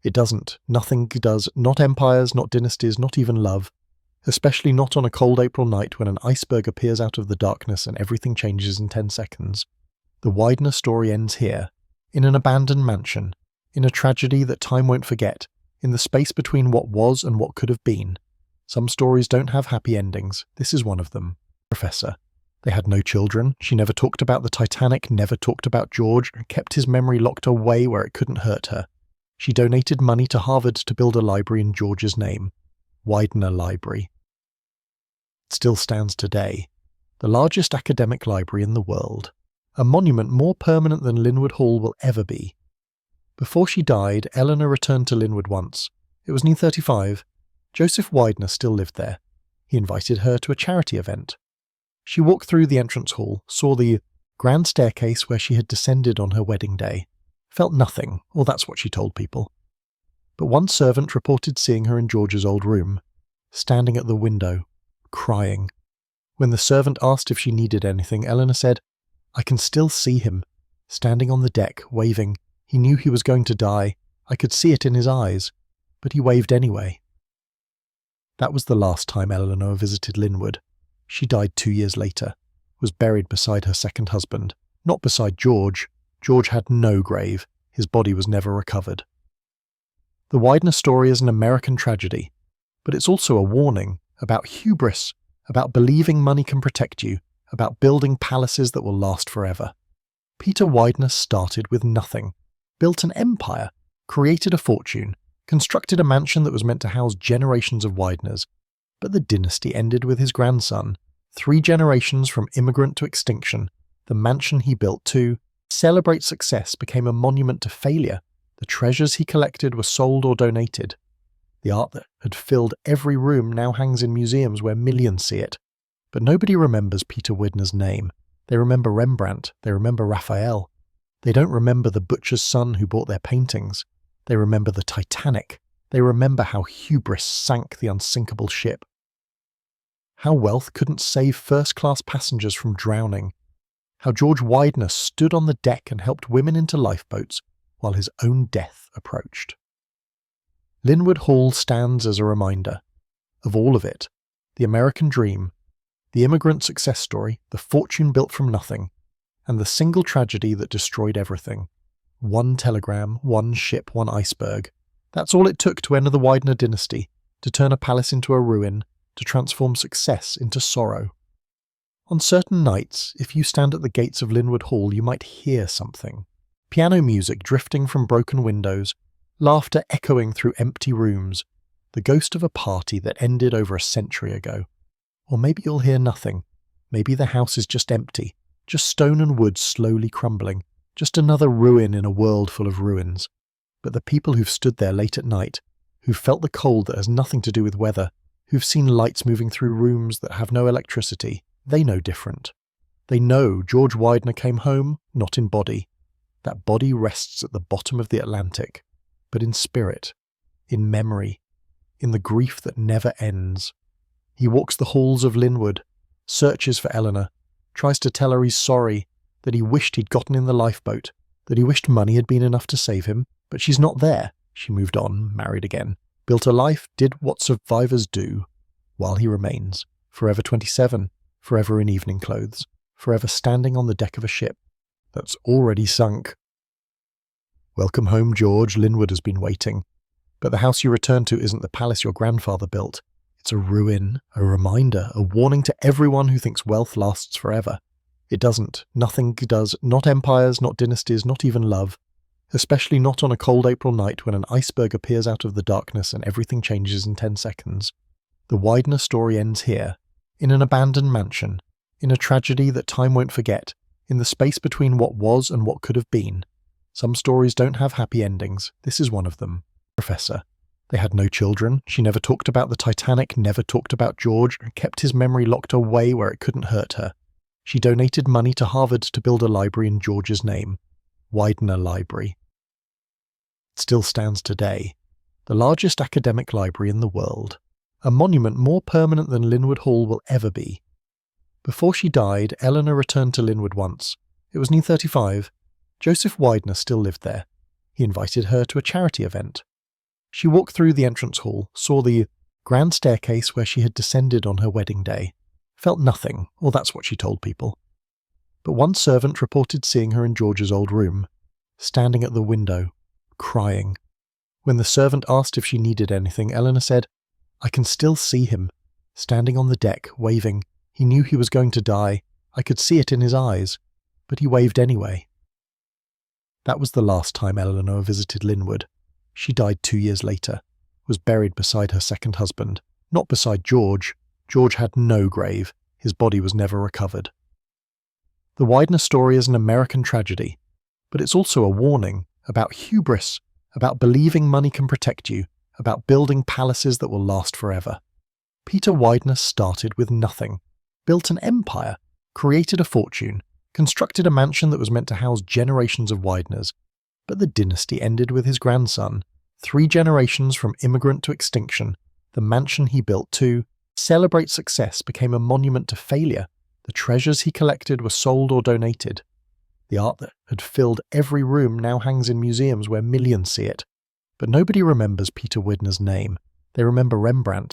It doesn't. Nothing does. Not empires, not dynasties, not even love. Especially not on a cold April night when an iceberg appears out of the darkness and everything changes in 10 seconds. The Widener story ends here, in an abandoned mansion, in a tragedy that time won't forget, in the space between what was and what could have been. Some stories don't have happy endings. This is one of them. Professor. They had no children. She never talked about the Titanic, never talked about George, and kept his memory locked away where it couldn't hurt her. She donated money to Harvard to build a library in George's name, Widener Library. It still stands today, the largest academic library in the world, a monument more permanent than Lynnewood Hall will ever be. Before she died, Eleanor returned to Lynnewood once. It was 1935. Joseph Widener still lived there. He invited her to a charity event. She walked through the entrance hall, saw the grand staircase where she had descended on her wedding day, felt nothing, or that's what she told people. But one servant reported seeing her in George's old room, standing at the window, crying. When the servant asked if she needed anything, Eleanor said, "I can still see him, standing on the deck, waving. He knew he was going to die. I could see it in his eyes, but he waved anyway." That was the last time Eleanor visited Lynnewood. She died 2 years later, was buried beside her second husband, not beside George. George had no grave. His body was never recovered. The Widener story is an American tragedy, but it's also a warning about hubris, about believing money can protect you, about building palaces that will last forever. Peter Widener started with nothing, built an empire, created a fortune, constructed a mansion that was meant to house generations of Wideners, but the dynasty ended with his grandson. 3 generations from immigrant to extinction, the mansion he built to celebrate success became a monument to failure. The treasures he collected were sold or donated. The art that had filled every room now hangs in museums where millions see it. But nobody remembers Peter Widener's name. They remember Rembrandt, they remember Raphael. They don't remember the butcher's son who bought their paintings. They remember the Titanic. They remember how hubris sank the unsinkable ship. How wealth couldn't save first-class passengers from drowning. How George Widener stood on the deck and helped women into lifeboats while his own death approached. Lynnewood Hall stands as a reminder of all of it: the American dream, the immigrant success story, the fortune built from nothing, and the single tragedy that destroyed everything. One telegram, one ship, one iceberg. That's all it took to end the Widener dynasty, to turn a palace into a ruin, to transform success into sorrow. On certain nights, if you stand at the gates of Lynnewood Hall, you might hear something. Piano music drifting from broken windows, laughter echoing through empty rooms, the ghost of a party that ended over a century ago. Or maybe you'll hear nothing. Maybe the house is just empty, just stone and wood slowly crumbling, just another ruin in a world full of ruins. But the people who've stood there late at night, who've felt the cold that has nothing to do with weather, who've seen lights moving through rooms that have no electricity, they know different. They know George Widener came home, not in body. That body rests at the bottom of the Atlantic, but in spirit, in memory, in the grief that never ends. He walks the halls of Lynnewood, searches for Eleanor, tries to tell her he's sorry, that he wished he'd gotten in the lifeboat, that he wished money had been enough to save him, but she's not there. She moved on, married again, built a life, did what survivors do, while he remains, forever 27, forever in evening clothes, forever standing on the deck of a ship that's already sunk. Welcome home, George. Lynnewood has been waiting. But the house you return to isn't the palace your grandfather built. It's a ruin, a reminder, a warning to everyone who thinks wealth lasts forever. It doesn't. Nothing does. Not empires, not dynasties, not even love. Especially not on a cold April night when an iceberg appears out of the darkness and everything changes in 10 seconds. The Widener story ends here, in an abandoned mansion, in a tragedy that time won't forget, in the space between what was and what could have been. Some stories don't have happy endings. This is one of them. Professor. They had no children. She never talked about the Titanic, never talked about George, and kept his memory locked away where it couldn't hurt her. She donated money to Harvard to build a library in George's name. Widener Library. It still stands today. The largest academic library in the world. A monument more permanent than Lynnewood Hall will ever be. Before she died, Eleanor returned to Lynnewood once. It was 1935. Joseph Widener still lived there. He invited her to a charity event. She walked through the entrance hall, saw the grand staircase where she had descended on her wedding day, felt nothing, or that's what she told people. But one servant reported seeing her in George's old room, standing at the window, crying. When the servant asked if she needed anything, Eleanor said, "I can still see him, standing on the deck, waving. He knew he was going to die. I could see it in his eyes, but he waved anyway." That was the last time Eleanor visited Lynnewood. She died 2 years later, was buried beside her second husband, not beside George. George had no grave. His body was never recovered. The Widener story is an American tragedy, but it's also a warning about hubris, about believing money can protect you, about building palaces that will last forever. Peter Widener started with nothing, built an empire, created a fortune, constructed a mansion that was meant to house generations of Wideners. But the dynasty ended with his grandson. 3 generations from immigrant to extinction, the mansion he built to celebrate success became a monument to failure. The treasures he collected were sold or donated. The art that had filled every room now hangs in museums where millions see it. But nobody remembers Peter Widener's name. They remember Rembrandt.